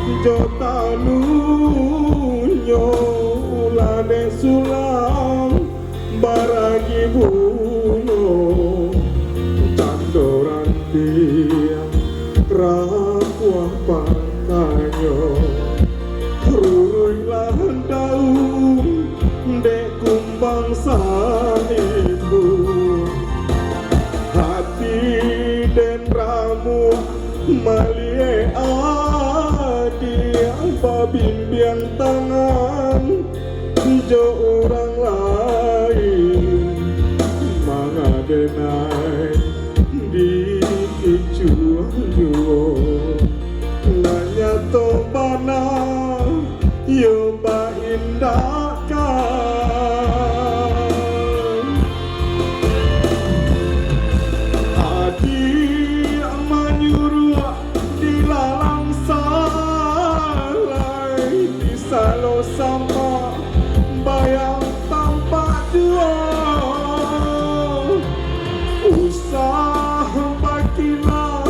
Jotanunyo lade sulam baragi buno candoran tiang rakuah pakanyo ruruy lahan daun dek kumbang sanibu hati den ramu malie adi pabimbian tangan jo orang lain mangadenai di kicuan juo nanya to bana yo ba indakan adi manyuruh dilalang salai disalo sama bayang tanpa dua usah bakila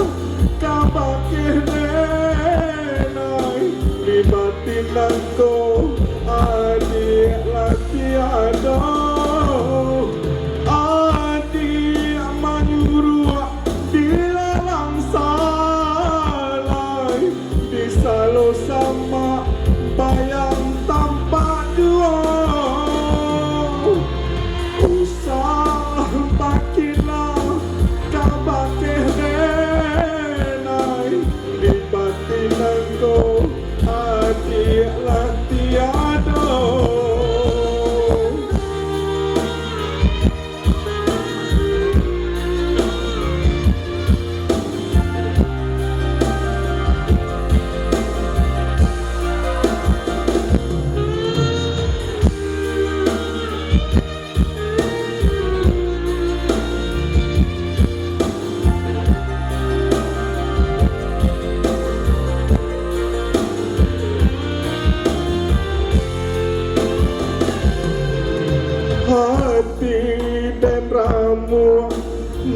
kabakir denai libatin nangko adik laki ada adik manyuruh dilalang salai disalo sama bayang tanpa dua usah bakila kabakeh denai libatin nangko adik latiado hati dan ramu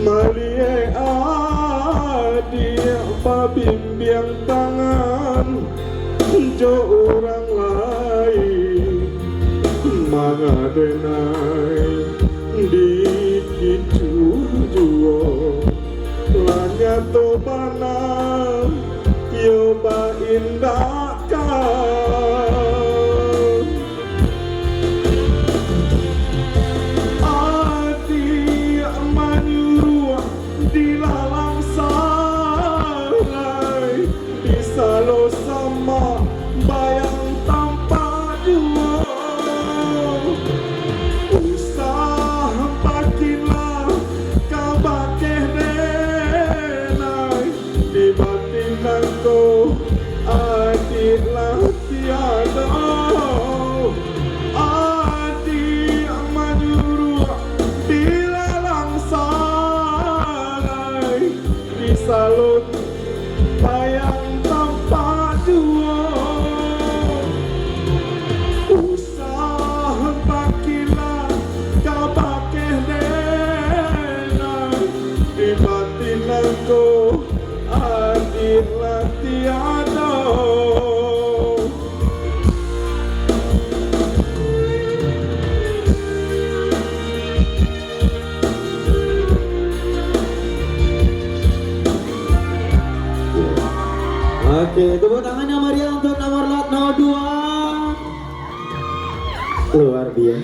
malie adi pabimbiang tangan jo orang lain mangadenai di kicu juo lanya to bana yo ba indakan adi manyuruh dilalang salai disalo sama bayang tanpa dua usah bakila kabakeh denai dibatin nangko adik latiada adik manyuruh dilalang salai disalut bayang tanpa dua usah bakila kabakeh denai dibatin nangko adik latiado Oke, tepuk tangan yang meriah untuk nomor lot 02. Luar biasa.